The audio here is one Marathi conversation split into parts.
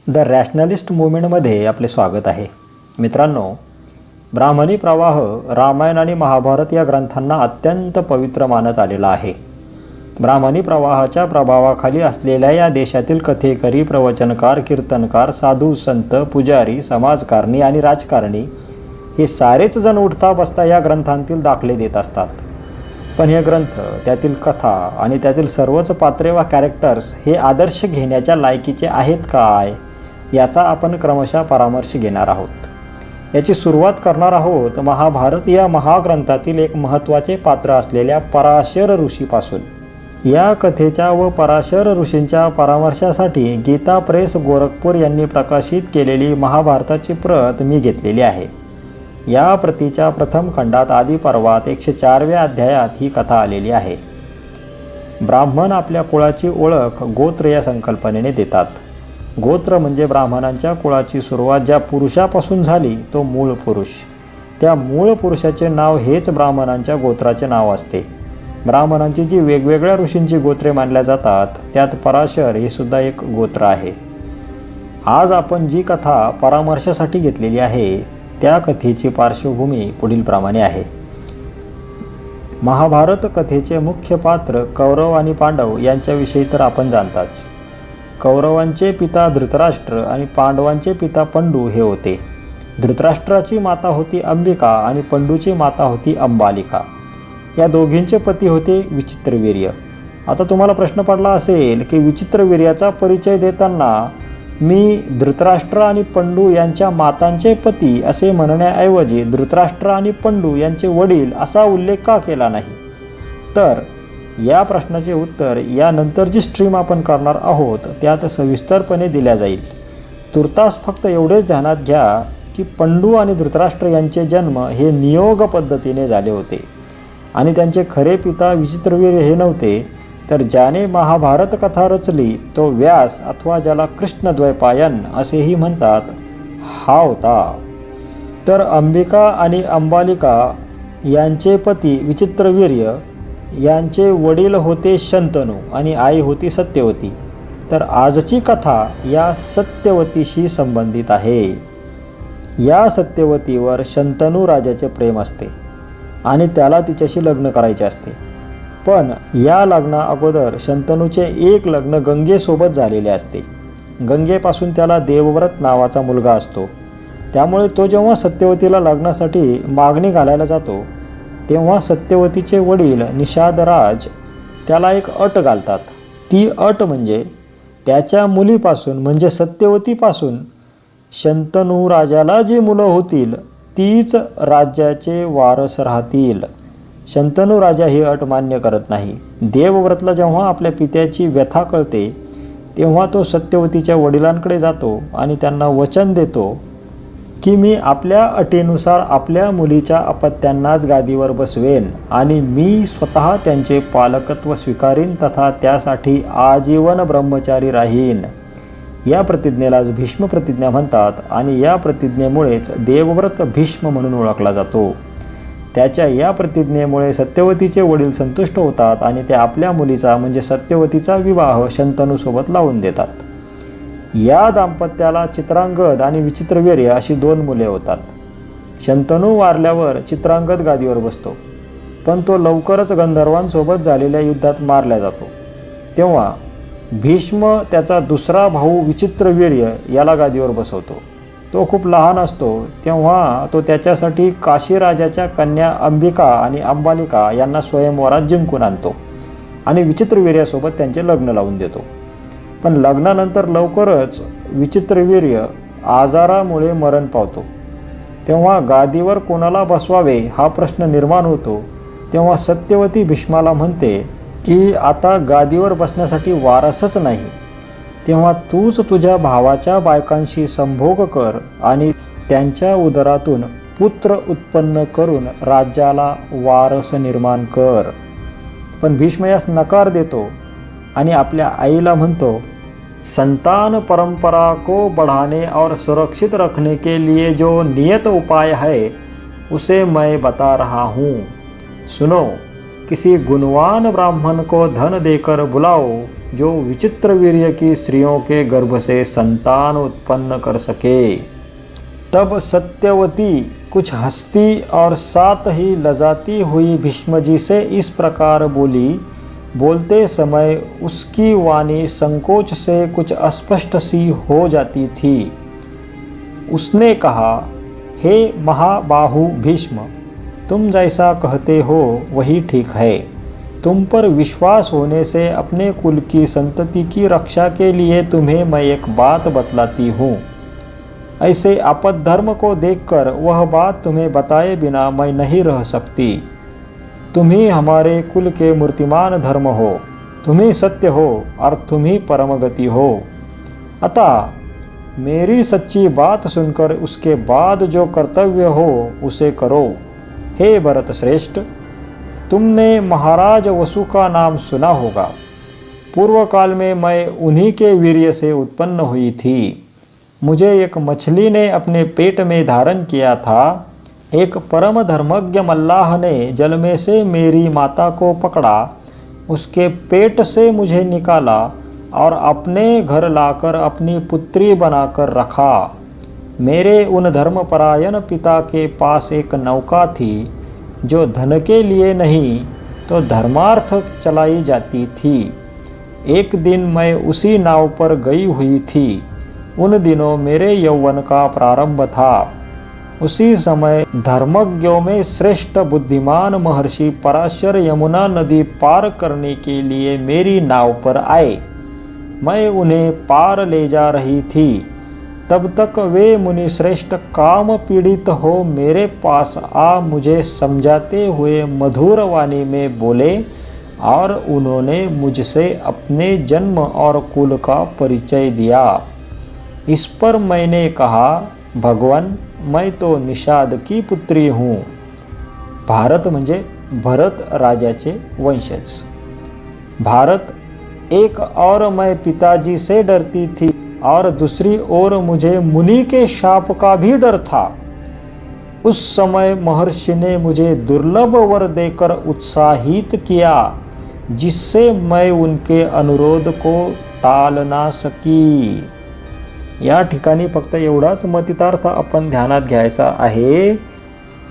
द रॅशनलिस्ट मुवमेंटमध्ये आपले स्वागत आहे. मित्रांनो, ब्राह्मणी प्रवाह रामायण आणि महाभारत या ग्रंथांना अत्यंत पवित्र मानत आलेला आहे. ब्राह्मणी प्रवाहाच्या प्रभावाखाली असलेल्या या देशातील कथेकरी, प्रवचनकार, कीर्तनकार, साधू, संत, पुजारी, समाजकारणी आणि राजकारणी हे सारेच जण उठता बसता या ग्रंथांतील दाखले देत असतात. पण हे ग्रंथ, त्यातील कथा आणि त्यातील सर्वच पात्रे व कॅरेक्टर्स हे आदर्श घेण्याच्या लायकीचे आहेत काय, याचा आपण क्रमशः परामर्श घेणार आहोत. याची सुरुवात करणार आहोत महाभारत या महाग्रंथातील एक महत्त्वाचे पात्र असलेल्या पराशर ऋषीपासून. या कथेच्या व पराशर ऋषींच्या परामर्शासाठी गीता प्रेस गोरखपूर यांनी प्रकाशित केलेली महाभारताची प्रत मी घेतलेली आहे. या प्रतीच्या प्रथम खंडात आदिपर्वात 104व्या अध्यायात ही कथा आलेली आहे. ब्राह्मण आपल्या कुळाची ओळख गोत्र या संकल्पनेने देतात. गोत्र म्हणजे ब्राह्मणांच्या कुळाची सुरुवात ज्या पुरुषापासून झाली तो मूळ पुरुष. त्या मूळ पुरुषाचे नाव हेच ब्राह्मणांच्या गोत्राचे नाव असते. ब्राह्मणांची जी वेगवेगळ्या ऋषींची गोत्रे मानल्या जातात त्यात पराशर हे सुद्धा एक गोत्र आहे. आज आपण जी कथा परामर्शासाठी घेतलेली आहे त्या कथेची पार्श्वभूमी पुढीलप्रमाणे आहे. महाभारत कथेचे मुख्य पात्र कौरव आणि पांडव यांच्याविषयी तर आपण जाणताच. कौरवांचे पिता धृतराष्ट्र आणि पांडवांचे पिता पंडू हे होते. धृतराष्ट्राची माता होती अंबिका आणि पंडूची माता होती अंबालिका. या दोघींचे पती होते विचित्रवीर्य. आता तुम्हाला प्रश्न पडला असेल की विचित्रवीर्याचा परिचय देताना मी धृतराष्ट्र आणि पंडू यांच्या मातांचे पती असे म्हणण्याऐवजी धृतराष्ट्र आणि पंडू यांचे वडील असा उल्लेख का केला नाही? तर या प्रश्नाचे उत्तर यानंतर जी स्ट्रीम आपण करणार आहोत त्यात सविस्तरपणे दिल्या जाईल. तुर्तास फक्त एवढेच ध्यानात घ्या की पंडू आणि धृतराष्ट्र यांचे जन्म हे नियोग पद्धतीने झाले होते आणि त्यांचे खरे पिता विचित्रवीर्य हे नव्हते, तर ज्याने महाभारत कथा रचली तो व्यास अथवा ज्याला कृष्णद्वैपायन असेही म्हणतात हा होता. तर अंबिका आणि अंबालिका यांचे पती विचित्रवीर्य यांचे वडील होते शंतनू आणि आई होती सत्यवती. तर आजची कथा या सत्यवतीशी संबंधित आहे. या सत्यवतीवर शंतनू राजाचे प्रेम असते आणि त्याला तिच्याशी लग्न करायचे असते. पण या लग्ना अगोदर शंतनूचे एक लग्न गंगेसोबत झालेले असते. गंगेपासून त्याला देवव्रत नावाचा मुलगा असतो. त्यामुळे तो जेव्हा सत्यवतीला लग्नासाठी मागणी घालायला जातो तेव्हा सत्यवतीचे वडील निषादराज त्याला एक अट घालतात. ती अट म्हणजे त्याच्या मुलीपासून म्हणजे सत्यवतीपासून शंतनू राजाला जी मुलं होतील तीच राज्याचे वारस राहतील. शंतनू राजा ही अट मान्य करत नाही. देवव्रतला जेव्हा आपल्या पित्याची व्यथा कळते तेव्हा तो सत्यवतीच्या वडिलांकडे जातो आणि त्यांना वचन देतो की मी आपल्या अटीनुसार आपल्या मुलीच्या अपत्यांनाच गादीवर बसवेन आणि मी स्वतः त्यांचे पालकत्व स्वीकारीन तथा त्यासाठी आजीवन ब्रह्मचारी राहीन. या प्रतिज्ञेलाच भीष्म प्रतिज्ञा म्हणतात आणि या प्रतिज्ञेमुळेच देवव्रत भीष्म म्हणून ओळखला जातो. त्याच्या या प्रतिज्ञेमुळे सत्यवतीचे वडील संतुष्ट होतात आणि ते आपल्या मुलीचा म्हणजे सत्यवतीचा विवाह शंतनूसोबत लावून देतात. या दाम्पत्याला चित्रांगद आणि विचित्रवीर्य अशी 2 मुले होतात. शंतनू वारल्यावर चित्रांगद गादीवर बसतो, पण तो लवकरच गंधर्वांसोबत झालेल्या युद्धात मारला जातो. तेव्हा भीष्म त्याचा दुसरा भाऊ विचित्रवीर्य याला गादीवर बसवतो. तो खूप लहान असतो तेव्हा तो त्याच्यासाठी काशी राजाच्या कन्या अंबिका आणि अंबालिका यांना स्वयंवरात जिंकून आणतो आणि विचित्रवीर्यासोबत त्यांचे लग्न लावून देतो. पण लग्नानंतर लवकरच विचित्रवीर्य आजारामुळे मरण पावतो. तेव्हा गादीवर कोणाला बसवावे हा प्रश्न निर्माण होतो. तेव्हा सत्यवती भीष्माला म्हणते की आता गादीवर बसण्यासाठी वारसच नाही, तेव्हा तूच तुझ्या भावाच्या बायकांशी संभोग कर आणि त्यांच्या उदरातून पुत्र उत्पन्न करून राज्याला वारस निर्माण कर. पण भीष्म यास नकार देतो आणि आपल्या आईला म्हणतो, संतान परंपरा को बढ़ाने और सुरक्षित रखने के लिए जो नियत उपाय है उसे मैं बता रहा हूँ. सुनो, किसी गुणवान ब्राह्मण को धन देकर बुलाओ जो विचित्र वीर्य की स्त्रियों के गर्भ से संतान उत्पन्न कर सके। तब सत्यवती कुछ हंसती और साथ ही लजाती हुई भीष्म जी से इस प्रकार बोली। बोलते समय उसकी वाणी संकोच से कुछ अस्पष्ट सी हो जाती थी। उसने कहा, हे महाबाहु भीष्म, तुम जैसा कहते हो वही ठीक है। तुम पर विश्वास होने से अपने कुल की संतति की रक्षा के लिए तुम्हें मैं एक बात बतलाती हूँ। ऐसे आपद्धर्म को देखकर वह बात तुम्हें बताए बिना मैं नहीं रह सकती। तुम ही हमारे कुल के मूर्तिमान धर्म हो, तुम ही सत्य हो और तुम ही परम गति हो। अतः मेरी सच्ची बात सुनकर उसके बाद जो कर्तव्य हो उसे करो। हे भरत श्रेष्ठ, तुमने महाराज वसु का नाम सुना होगा। पूर्व काल में मैं उन्हीं के वीर्य से उत्पन्न हुई थी। मुझे एक मछली ने अपने पेट में धारण किया था। एक परम धर्मज्ञ मल्लाह ने जल में से मेरी माता को पकड़ा, उसके पेट से मुझे निकाला और अपने घर लाकर अपनी पुत्री बनाकर रखा। मेरे उन धर्मपरायण पिता के पास एक नौका थी जो धन के लिए नहीं तो धर्मार्थ चलाई जाती थी। एक दिन मैं उसी नाव पर गई हुई थी। उन दिनों मेरे यौवन का प्रारंभ था। उसी समय धर्मज्ञों में श्रेष्ठ बुद्धिमान महर्षि पराशर यमुना नदी पार करने के लिए मेरी नाव पर आए। मैं उन्हें पार ले जा रही थी। तब तक वे मुनि श्रेष्ठ काम पीड़ित हो मेरे पास आ मुझे समझाते हुए मधुर वाणी में बोले और उन्होंने मुझसे अपने जन्म और कुल का परिचय दिया। इस पर मैंने कहा, भगवान, मैं तो निषाद की पुत्री हूँ। भारत म्हणजे भरत राजाचे वंशज। भारत, एक और मैं पिताजी से डरती थी और दूसरी ओर मुझे मुनि के शाप का भी डर था। उस समय महर्षि ने मुझे दुर्लभ वर देकर उत्साहित किया, जिससे मैं उनके अनुरोध को टाल ना सकी। या ठिकाणी फक्त एवढाच मतितार्थ आपण ध्यानात घ्यायचा आहे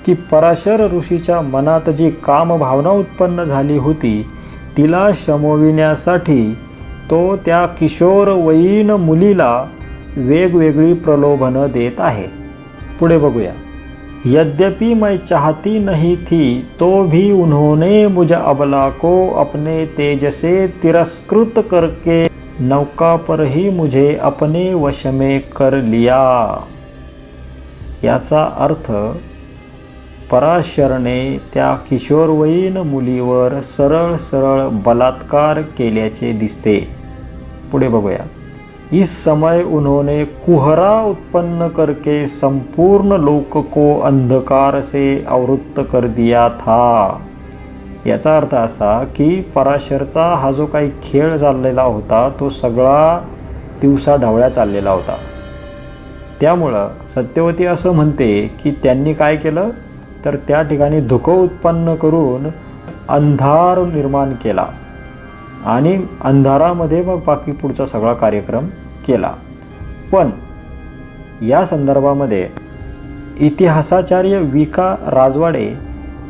की पराशर ऋषीच्या मनात जी कामभावना उत्पन्न झाली होती तिला शमविण्यासाठी तो त्या किशोरवयीन मुलीला वेगवेगळी प्रलोभनं देत आहे। पुढे बघूया। यद्यपि मैं चाहती नहीं थी तो भी उन्होंने मुझ अबला को अपने तेज से तिरस्कृत करके नौका पर ही मुझे अपने वश में कर लिया। याचा अर्थ पराशरने त्या किशोरवयीन मुलीवर सरळ सरळ बलात्कार केल्याचे दिसते। पुढे बघूया। इस समय उन्होंने कुहरा उत्पन्न करके संपूर्ण लोक को अंधकार से आवृत्त कर दिया था। याचा अर्थ असा की पराशरचा हा जो काही खेळ चाललेला होता तो सगळा दिवसाढवळ्या चाललेला होता। त्यामुळं सत्यवती असं म्हणते की त्यांनी काय केलं तर त्या ठिकाणी धुकं उत्पन्न करून अंधार निर्माण केला आणि अंधारामध्ये मग बाकी पुढचा सगळा कार्यक्रम केला। पण या संदर्भामध्ये इतिहासाचार्य विका राजवाडे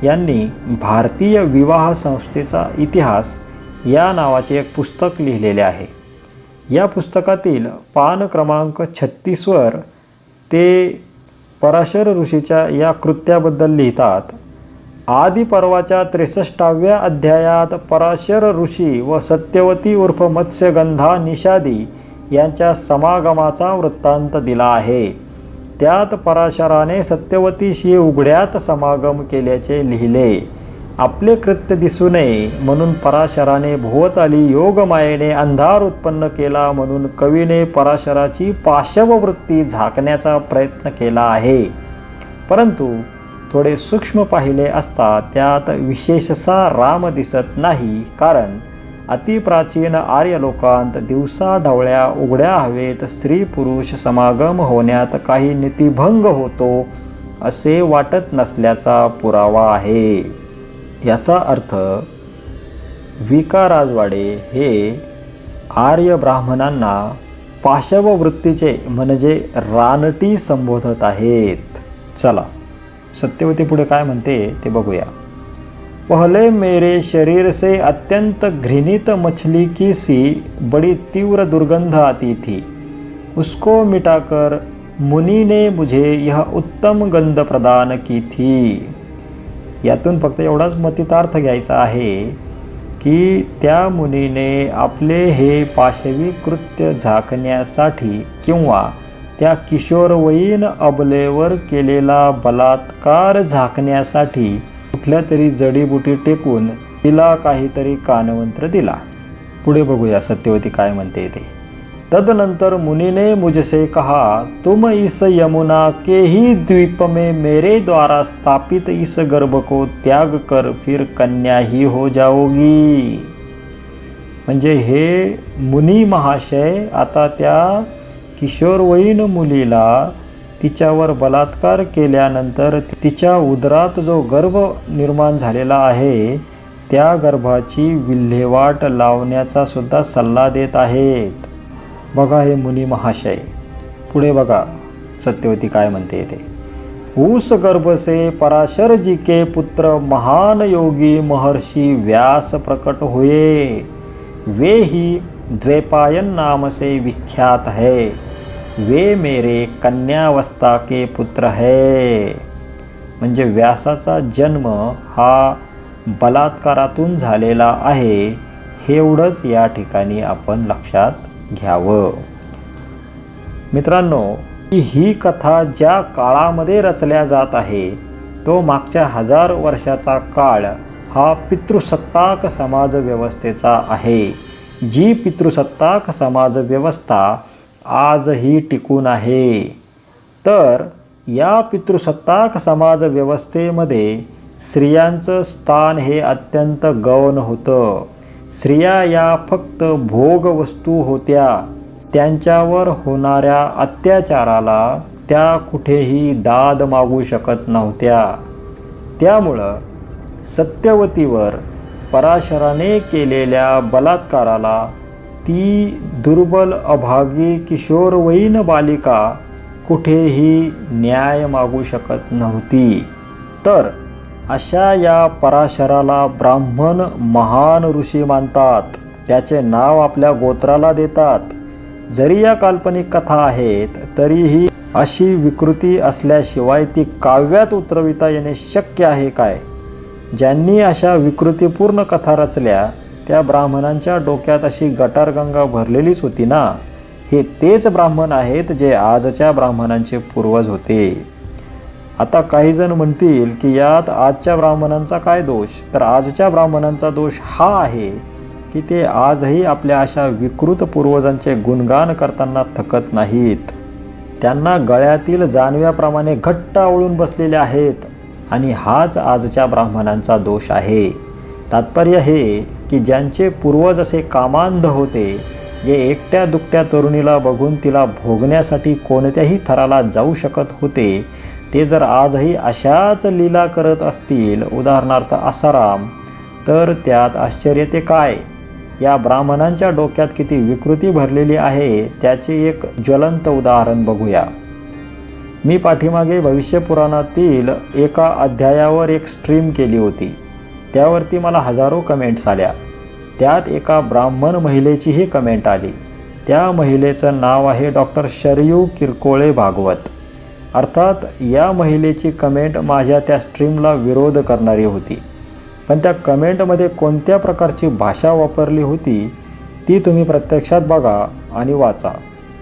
यांनी भारतीय विवाह संस्थेचा इतिहास या नावाचे एक पुस्तक लिहिलेले आहे। या पुस्तकातील पान क्रमांक 36 वर ते पराशर ऋषीच्या या कृत्याबद्दल लिहितात। आदि पर्वाच्या 63व्या अध्यायात पराशर ऋषी व सत्यवती उर्फ मत्स्यगंधा निषादी यांच्या समागमाचा वृत्तांत दिला आहे। त्यात पराशराने सत्यवतीशी उघड्यात समागम केल्याचे लिहिले। आपले कृत्य दिसू नये म्हणून पराशराने भोवताली योगमायेने अंधार उत्पन्न केला म्हणून कवीने पराशराची पाशववृत्ती झाकण्याचा प्रयत्न केला आहे। परंतु थोडे सूक्ष्म पाहिले असता त्यात विशेषसा राम दिसत नाही, कारण अतिप्राचीन आर्य लोकांत दिवसा ढवळ्या उघड्या हवेत स्त्री पुरुष समागम होण्यात काही नीतिभंग होतो असे वाटत नसल्याचा पुरावा आहे। याचा अर्थ विका राजवाडे हे आर्य ब्राह्मणांना पाशव वृत्तीचे म्हणजे रानटी संबोधत आहेत. चला सत्यवती पुढे काय म्हणते ते बघूया. पहले मेरे शरीर से अत्यंत घृणित मछली की सी बड़ी तीव्र दुर्गंध आती थी. उसको मिटाकर मुनि ने मुझे यह उत्तम गंध प्रदान की थी. यातून फक्त एवढाच मतितार्थ घ्यायचा आहे की त्या मुनीने आपले हे पाशवी कृत्य झाकण्यासाठी किंवा त्या किशोरवयीन अबलेवर केलेला बलात्कार झाकण्यासाठी कुठल्या तरी जडीबुटी टेकून तिला काहीतरी कानमंत्र दिला. पुढे बघूया सत्यवती काय म्हणते ते. तदनंतर मुनि ने मुझसे कहा, तुम इस यमुना के ही द्वीप में मेरे द्वारा स्थापित इस गर्भ को त्याग कर फिर कन्या ही हो जाओगी. म्हणजे हे मुनी महाशय, आता त्या किशोरवयीन मुलीला तिच्यावर बलात्कार केल्यानंतर तिच्या उदरात जो गर्भ निर्माण झालेला आहे त्या गर्भाची विल्हेवाट लावण्याचा सुद्धा सल्ला देत आहेत. बघा हे मुनी महाशय. पुढे बघा सत्यवती काय म्हणते ते. उस गर्भ से पराशर जी के पुत्र महान योगी महर्षि व्यास प्रकट हुए. वे ही द्वैपायन नाम से विख्यात है. वे मेरे कन्यावस्था के पुत्र है. म्हणजे व्यासाचा जन्म हा बलात्कारातून झालेला आहे, एवढंच या ठिकाणी आपण लक्षात घ्यावं. मित्रांनो, ही कथा ज्या काळामध्ये रचल्या जात आहे तो मागच्या 1000 वर्षाचा काळ हा पितृसत्ताक समाजव्यवस्थेचा आहे. जी पितृसत्ताक समाजव्यवस्था आजही टिकून आहे. तर या पितृसत्ताक समाजव्यवस्थेमध्ये स्त्रियांचं स्थान हे अत्यंत गौण होतं. स्त्रिया या फक्त भोगवस्तू होत्या. त्यांच्यावर होणाऱ्या अत्याचाराला त्या कुठेही दाद मागू शकत नव्हत्या. त्यामुळं सत्यवतीवर पराशराने केलेल्या बलात्काराला ती दुर्बल अभागी किशोरवयीन बालिका कुठेही न्याय मागू शकत नव्हती. तर अशा या पराशराला ब्राह्मण महान ऋषी मानतात. त्याचे नाव आपल्या गोत्राला देतात. जरी या काल्पनिक कथा आहेत तरीही अशी विकृती असल्याशिवाय ती काव्यात उतरविता येणे शक्य आहे काय? ज्यांनी अशा विकृतीपूर्ण कथा रचल्या त्या ब्राह्मणांच्या डोक्यात अशी गटारगंगा भरलेलीच होती ना. हे तेच ब्राह्मण आहेत जे आजच्या ब्राह्मणांचे पूर्वज होते. आता काही जण म्हणतील की यात आजच्या ब्राह्मणांचा काय दोष? तर आजच्या ब्राह्मणांचा दोष हा आहे की ते आजही आपल्या अशा विकृत पूर्वजांचे गुणगान करताना थकत नाहीत. त्यांना गळ्यातील जानव्याप्रमाणे घट्ट आवळून बसलेले आहेत आणि हाच आजच्या ब्राह्मणांचा दोष आहे. तात्पर्य हे की ज्यांचे पूर्वज असे कामांध होते, जे एकट्या दुकट्या तरुणीला बघून तिला भोगण्यासाठी कोणत्याही थराला जाऊ शकत होते, ते जर आजही अशाच लीला करत असतील, उदाहरणार्थ आसाराम, तर त्यात आश्चर्य ते काय? या ब्राह्मणांच्या डोक्यात किती विकृती भरलेली आहे त्याचे एक ज्वलंत उदाहरण बघूया. मी पाठीमागे भविष्यपुराणातील एका अध्यायावर एक स्ट्रीम केली होती. त्यावरती मला हजारो कमेंट्स आल्या. त्यात एका ब्राह्मण महिलेचीही कमेंट आली. त्या महिलेचं नाव आहे डॉक्टर शरयू किरकोळे भागवत. अर्थात या महिलेची कमेंट माझ्या त्या स्ट्रीमला विरोध करणारी होती. पण त्या कमेंटमध्ये कोणत्या प्रकारची भाषा वापरली होती ती तुम्ही प्रत्यक्षात बघा आणि वाचा.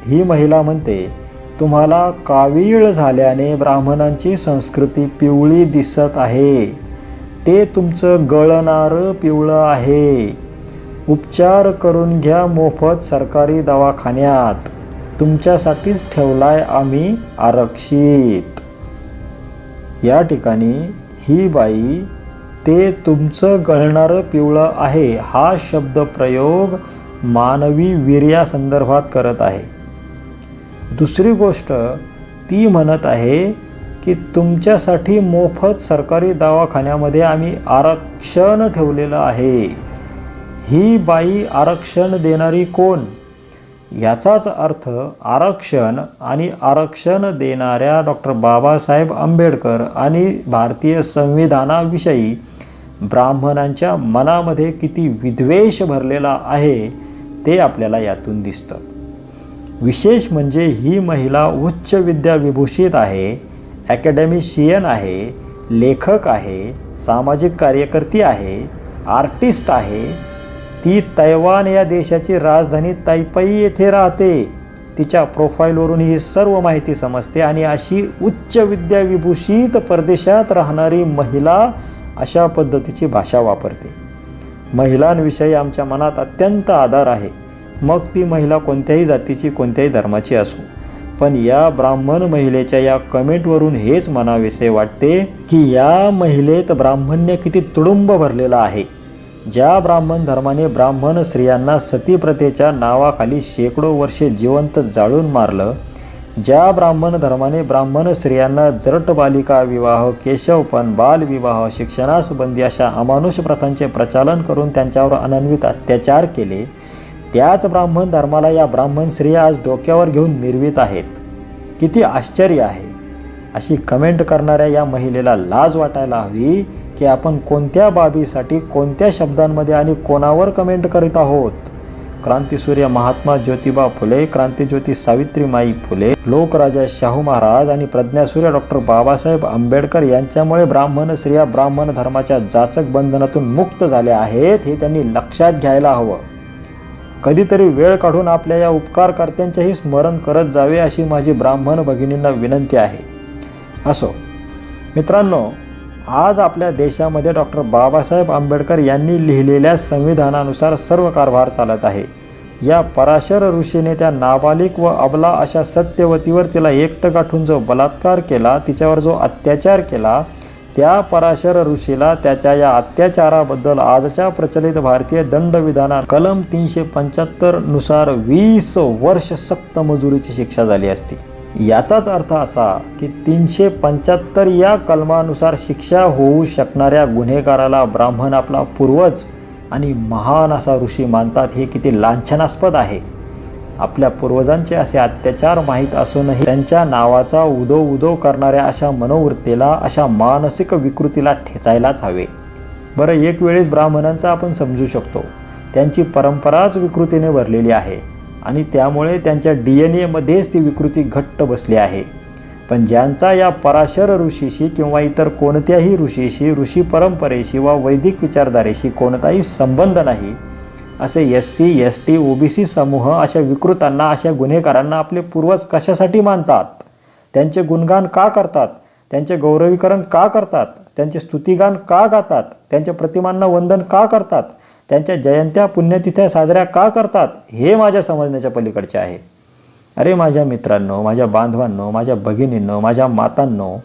ही महिला म्हणते, तुम्हाला कावीळ झाल्याने ब्राह्मणांची संस्कृती पिवळी दिसत आहे. ते तुमचं गळणारं पिवळं आहे. उपचार करून घ्या मोफत सरकारी दवाखान्यात. तुमच्यासाठीच ठेवलाय आम्ही आरक्षित. या ठिकाणी ही बाई ते तुमचं गळणारं पिवळं आहे हा शब्द प्रयोग मानवी वीर्यासंदर्भात करत आहे. दुसरी गोष्ट ती म्हणत आहे की तुमच्यासाठी मोफत सरकारी दवाखान्यामध्ये आम्ही आरक्षण ठेवलेलं आहे. ही बाई आरक्षण देणारी कोण? याचाच अर्थ आरक्षण आणि आरक्षण देणाऱ्या डॉक्टर बाबासाहेब आंबेडकर आणि भारतीय संविधानाविषयी ब्राह्मणांच्या मनामध्ये किती विद्वेष भरलेला आहे ते आपल्याला यातून दिसतं. विशेष म्हणजे ही महिला उच्च विद्याविभूषित आहे, ॲकॅडमिशियन आहे, लेखक आहे, सामाजिक कार्यकर्ती आहे, आर्टिस्ट आहे. ती तैवान या देशाची राजधानी तैपई येथे राहते. तिच्या प्रोफाईलवरून ही सर्व माहिती समजते. आणि अशी उच्च विद्याविभूषित परदेशात राहणारी महिला अशा पद्धतीची भाषा वापरते. महिलांविषयी आमच्या मनात अत्यंत आदर आहे, मग ती महिला कोणत्याही जातीची, कोणत्याही धर्माची असो. पण या ब्राह्मण महिलेच्या या कमेंटवरून हेच म्हणावेसे वाटते की या महिलेत ब्राह्मण्य किती तुडुंब भरलेला आहे. ज्या ब्राह्मण धर्माने ब्राह्मण स्त्रियांना सतीप्रथेच्या नावाखाली शेकडो वर्षे जिवंत जाळून मारलं, ज्या ब्राह्मण धर्माने ब्राह्मण स्त्रियांना जरट बालिका विवाह, केशवपण, बालविवाह, शिक्षणास बंदी अशा अमानुष प्रथांचे प्रचालन करून त्यांच्यावर अनन्वित अत्याचार केले, त्याच ब्राह्मण धर्माला या ब्राह्मण स्त्रिया आज डोक्यावर घेऊन मिरवीत आहेत. किती आश्चर्य आहे. अशी कमेंट करणाऱ्या या महिलेला लाज वाटायला हवी की आपण कोणत्या बाबीसाठी, कोणत्या शब्दांमध्ये आणि कोणावर कमेंट करीत आहोत. क्रांतीसूर्य महात्मा ज्योतिबा फुले, क्रांतीज्योती सावित्रीमाई फुले, लोकराजा शाहू महाराज आणि प्रज्ञासूर्य डॉक्टर बाबासाहेब आंबेडकर यांच्यामुळे ब्राह्मण स्त्रिया ब्राह्मण धर्माच्या जाचक बंधनातून मुक्त झाल्या आहेत हे त्यांनी लक्षात घ्यायला हवं. कधीतरी वेळ काढून आपल्या या उपकारकर्त्यांचेही स्मरण करत जावे अशी माझी ब्राह्मण भगिनींना विनंती आहे. असो मित्रांनो, आज आपल्या देशामध्ये डॉक्टर बाबासाहेब आंबेडकर यांनी लिहिलेल्या संविधानानुसार सर्व कारभार चालत आहे. या पराशर ऋषीने त्या नाबालिक व अबला अशा सत्यवतीवर तिला एकटं गाठून जो बलात्कार केला, तिच्यावर जो अत्याचार केला, त्या पराशर ऋषीला त्याच्या या अत्याचाराबद्दल आजच्या प्रचलित भारतीय दंडविधानात कलम 375 नुसार 20 वर्ष सक्त मजुरीची शिक्षा झाली असती. याचाच अर्थ असा की 375 या कलमानुसार शिक्षा होऊ शकणाऱ्या गुन्हेगाराला ब्राह्मण आपला पूर्वज आणि महान असा ऋषी मानतात. हे किती लांछनास्पद आहे. आपल्या पूर्वजांचे असे अत्याचार माहीत असूनही त्यांच्या नावाचा उदो करणाऱ्या अशा मनोवृत्तीला, अशा मानसिक विकृतीला ठेचायलाच हवे. बरं, एक वेळेस ब्राह्मणांचा आपण समजू शकतो. त्यांची परंपराच विकृतीने भरलेली आहे आणि त्यामुळे त्यांच्या DNA मध्येच ती विकृती घट्ट बसली आहे. पण ज्यांचा या पराशर ऋषीशी किंवा इतर कोणत्याही ऋषीशी, ऋषी परंपरेशी वा वैदिक विचारधारेशी कोणताही संबंध नाही, असे SC, ST, OBC समूह अशा विकृतांना, अशा गुन्हेगारांना आपले पूर्वज कशासाठी मानतात? त्यांचे गुणगान का करतात? त्यांचे गौरवीकरण का करतात? त्यांचे स्तुतिगान का गातात? त्यांच्या प्रतिमांना वंदन का करतात? त्यांच्या जयंत्या, पुण्यतिथ्या साजऱ्या का करतात? हे माझ्या समजण्याच्या पलीकडचे आहे. अरे माझ्या मित्रांनो, माझ्या बांधवांनो, माझ्या भगिनींनो, माझ्या मातांनो,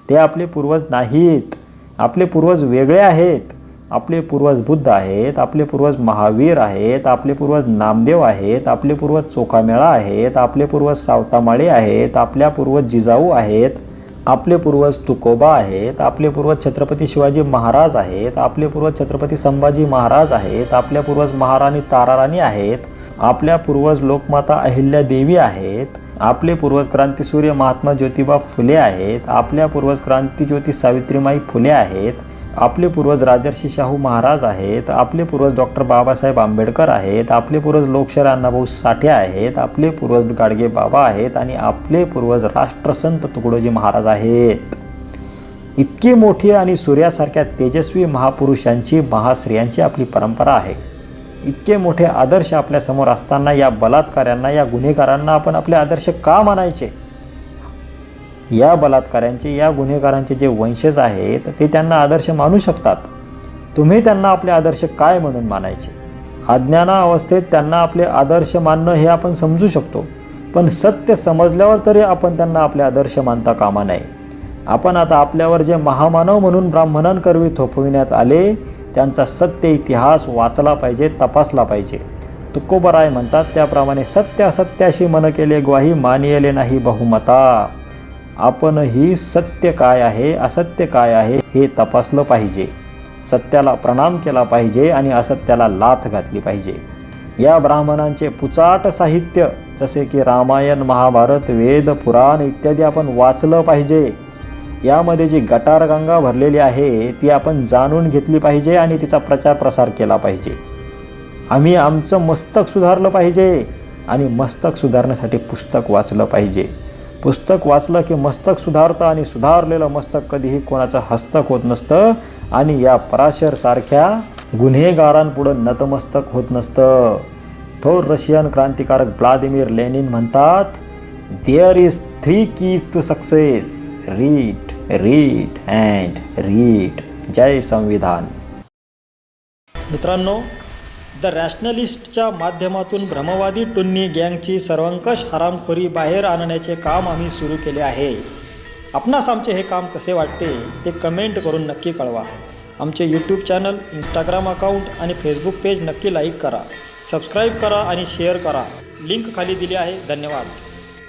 ते आपले पूर्वज नाहीत. आपले पूर्वज वेगळे आहेत. आपले पूर्वज बुद्ध आहेत, आपले पूर्वज महावीर आहेत, आपले पूर्वज नामदेव आहेत, आपले पूर्वज चोखामेळा आहेत, आपले पूर्वज सावतामाळे आहेत, आपल्या पूर्वज जिजाऊ आहेत, आपले पूर्वज तुकोबा आहेत, आपले पूर्वज छत्रपती शिवाजी महाराज आहेत, आपले पूर्वज छत्रपती संभाजी महाराज आहेत, आपल्या पूर्वज महाराणी ताराराणी आहेत, आपल्या पूर्वज लोकमाता अहिल्यादेवी आहेत, आपले पूर्वज क्रांतीसूर्य महात्मा ज्योतिबा फुले आहेत, आपल्या पूर्वज क्रांतीज्योती सावित्रीमाई फुले आहेत, आपले पूर्वज राजर्षी शाहू महाराज आहेत, आपले पूर्वज डॉक्टर बाबासाहेब आंबेडकर आहेत, आपले पूर्वज लोकशाहीर अण्णाभाऊ साठे आहेत, आपले पूर्वज गाडगे बाबा आहेत आणि आपले पूर्वज राष्ट्रसंत तुकडोजी महाराज आहेत. इतकी मोठी आणि सूर्यासारख्या तेजस्वी महापुरुषांची, महास्त्रियांची आपली परंपरा आहे. इतके मोठे आदर्श आपल्यासमोर असताना या बलात्काऱ्यांना, या गुन्हेगारांना आपण आपले आदर्श का मानायचे? या बलात्काऱ्यांचे, या गुन्हेगारांचे जे वंशज आहेत ते त्यांना आदर्श मानू शकतात. तुम्ही त्यांना आपले आदर्श काय म्हणून मानायचे? अज्ञानावस्थेत त्यांना आपले आदर्श मानणं हे आपण समजू शकतो, पण सत्य समजल्यावर तरी आपण त्यांना आपले आदर्श मानता कामा नये. आपण आता आपल्यावर जे महामानव म्हणून ब्राह्मणांकरवी थोपविण्यात आले त्यांचा सत्य इतिहास वाचला पाहिजे, तपासला पाहिजे. तुकोबराय म्हणतात त्याप्रमाणे सत्य असत्याशी मन केले ग्वाही, मानियले नाही बहुमता. आपणही सत्य काय आहे, असत्य काय आहे हे तपासलं पाहिजे. सत्याला प्रणाम केला पाहिजे आणि असत्याला लाथ घातली पाहिजे. या ब्राह्मणांचे पुचाट साहित्य जसे की रामायण, महाभारत, वेद, पुराण इत्यादी आपण वाचलं पाहिजे. यामध्ये जी गटारगंगा भरलेली आहे ती आपण जाणून घेतली पाहिजे आणि तिचा प्रचार प्रसार केला पाहिजे. आम्ही आमचं मस्तक सुधारलं पाहिजे आणि मस्तक सुधारण्यासाठी पुस्तक वाचलं पाहिजे. पुस्तक वाचलं की मस्तक सुधारतं आणि सुधारलेलं मस्तक कधीही कोणाचं हस्तक होत नसतं आणि या पराशरसारख्या गुन्हेगारांपुढं नतमस्तक होत नसतं. थोर रशियन क्रांतिकारक व्लादिमीर लेनिन म्हणतात, there is 3 keys to success, read, read and read. जय संविधान. मित्रांनो, द रॅशनलिस्टच्या माध्यमातून भ्रमवादी टुन्नी गँगची सर्वंकष हरामखोरी बाहेर आणण्याचे काम आम्ही सुरू केले आहे. आपणास आमचे हे काम कसे वाटते ते कमेंट करून नक्की कळवा. आमचे यूट्यूब चॅनल, इंस्टाग्राम अकाउंट आणि फेसबुक पेज नक्की लाईक करा, सबस्क्राईब करा आणि शेअर करा. लिंक खाली दिली आहे. धन्यवाद.